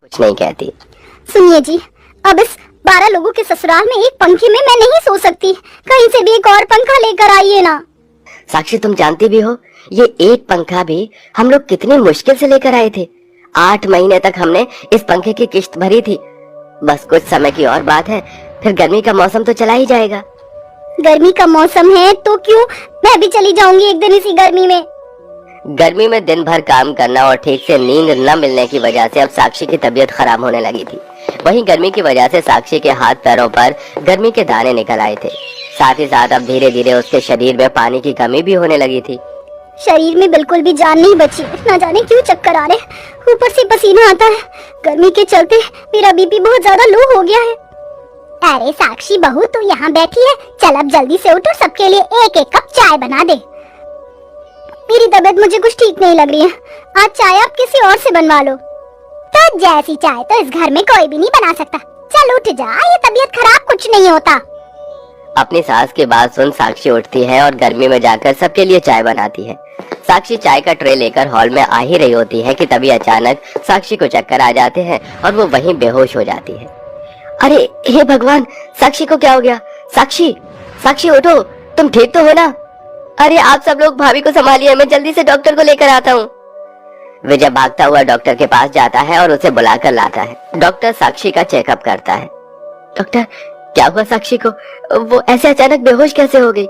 कुछ नहीं कहती। सुनिए जी, अब इस 12 लोगों के ससुराल में एक पंखे में मैं नहीं सो सकती। कहीं से भी एक और पंखा लेकर आइए ना। साक्षी, तुम जानती भी हो ये एक पंखा भी हम लोग कितनी मुश्किल से लेकर आए थे। 8 महीने तक हमने इस पंखे की किश्त भरी थी। बस कुछ समय की और बात है, फिर गर्मी का मौसम तो चला ही जाएगा। गर्मी का मौसम है तो क्यों, मैं भी चली जाऊंगी एक दिन इसी गर्मी में। गर्मी में दिन भर काम करना और ठीक से नींद न मिलने की वजह से अब साक्षी की तबीयत खराब होने लगी थी। वहीं गर्मी की वजह से साक्षी के हाथ पैरों पर गर्मी के दाने निकल आए थे। साथ ही साथ अब धीरे धीरे उसके शरीर में पानी की कमी भी होने लगी थी। शरीर में बिल्कुल भी जान नहीं बची, ना जाने क्यों चक्कर आ रहे, ऊपर से पसीना आता है। गर्मी के चलते मेरा बीपी बहुत ज्यादा लो हो गया है। अरे साक्षी बहू, तू यहाँ बैठी है, चल अब जल्दी से उठो, सबके लिए एक एक कप चाय बना दे। मेरी तबीयत मुझे कुछ ठीक नहीं लग रही है, आज चाय आप किसी और से बनवा लो। तो जैसी चाय तो इस घर में कोई भी नहीं बना सकता। चल उठ जा, ये तबीयत खराब कुछ नहीं होता। अपनी सास की बात सुन साक्षी उठती है और गर्मी में जाकर सबके लिए चाय बनाती है। साक्षी चाय का ट्रे लेकर हॉल में आ ही रही होती है कि तभी अचानक साक्षी को चक्कर आ जाते हैं और वो वहीं बेहोश हो जाती है। अरे हे भगवान, साक्षी को क्या हो गया? साक्षी, साक्षी उठो, तुम ठीक तो हो ना? अरे आप सब लोग भाभी को संभालिए, मैं जल्दी से डॉक्टर को लेकर आता हूँ। विजय भागता हुआ डॉक्टर के पास जाता है और उसे बुलाकर लाता है। डॉक्टर साक्षी का चेकअप करता है। डॉक्टर, क्या हुआ साक्षी को? वो ऐसे अचानक बेहोश कैसे हो गई?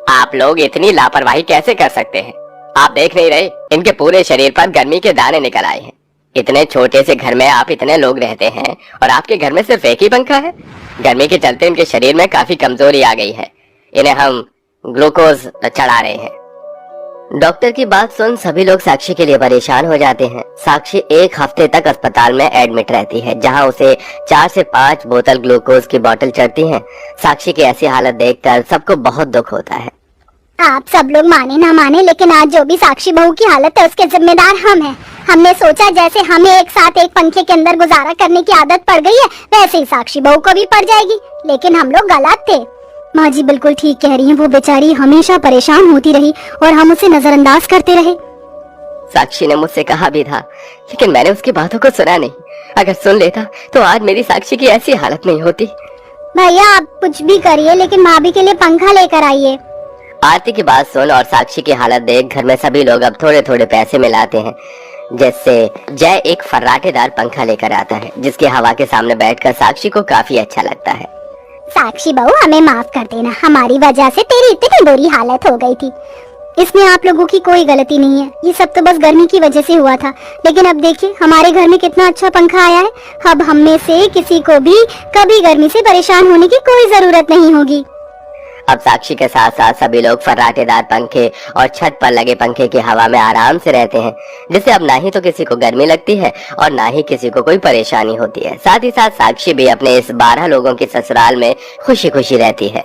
आप लोग इतनी लापरवाही कैसे कर सकते हैं? आप देख नहीं रहे, इनके पूरे शरीर पर गर्मी के दाने निकल आए हैं। इतने छोटे से घर में आप इतने लोग रहते हैं और आपके घर में सिर्फ एक ही पंखा है। गर्मी के चलते इनके शरीर में काफी कमजोरी आ गई है। इन्हें हम ग्लूकोज चढ़ा रहे हैं। डॉक्टर की बात सुन सभी लोग साक्षी के लिए परेशान हो जाते हैं। साक्षी 1 हफ्ते तक अस्पताल में एडमिट रहती है, जहां उसे 4 से 5 बोतल ग्लूकोज की बोतल चढ़ती है। साक्षी की ऐसी हालत देखकर सबको बहुत दुख होता है। आप सब लोग माने ना माने, लेकिन आज जो भी साक्षी बहू की हालत है उसके जिम्मेदार हम हैं। हमने सोचा जैसे हमें एक साथ एक पंखे के अंदर गुजारा करने की आदत पड़ गई है, वैसे ही साक्षी बहू को भी पड़ जाएगी, लेकिन हम लोग गलत थे। माँ जी बिल्कुल ठीक कह रही हैं, वो बेचारी हमेशा परेशान होती रही और हम उसे नजरअंदाज करते रहे। साक्षी ने मुझसे कहा भी था, लेकिन मैंने उसकी बातों को सुना नहीं। अगर सुन लेता तो आज मेरी साक्षी की ऐसी हालत नहीं होती। भैया आप कुछ भी करिए, लेकिन भाभी के लिए पंखा लेकर आइए। आरती की बात सुन और साक्षी की हालत देख घर में सभी लोग अब थोड़े थोड़े पैसे मिलाते हैं, जिससे जय एक फर्राटेदार पंखा लेकर आता है, जिसकी हवा के सामने बैठकर साक्षी को काफी अच्छा लगता है। साक्षी बहू, हमें माफ कर देना, हमारी वजह से तेरी इतनी बुरी हालत हो गई थी। इसमें आप लोगों की कोई गलती नहीं है, ये सब तो बस गर्मी की वजह से हुआ था। लेकिन अब देखिए हमारे घर में कितना अच्छा पंखा आया है। अब हम में से किसी को भी कभी गर्मी से परेशान होने की कोई जरूरत नहीं होगी। अब साक्षी के साथ साथ सभी लोग फर्राटेदार पंखे और छत पर लगे पंखे की हवा में आराम से रहते हैं, जिससे अब ना ही तो किसी को गर्मी लगती है और ना ही किसी को कोई परेशानी होती है। साथ ही साथ साक्षी भी अपने इस 12 लोगों के ससुराल में खुशी खुशी रहती है।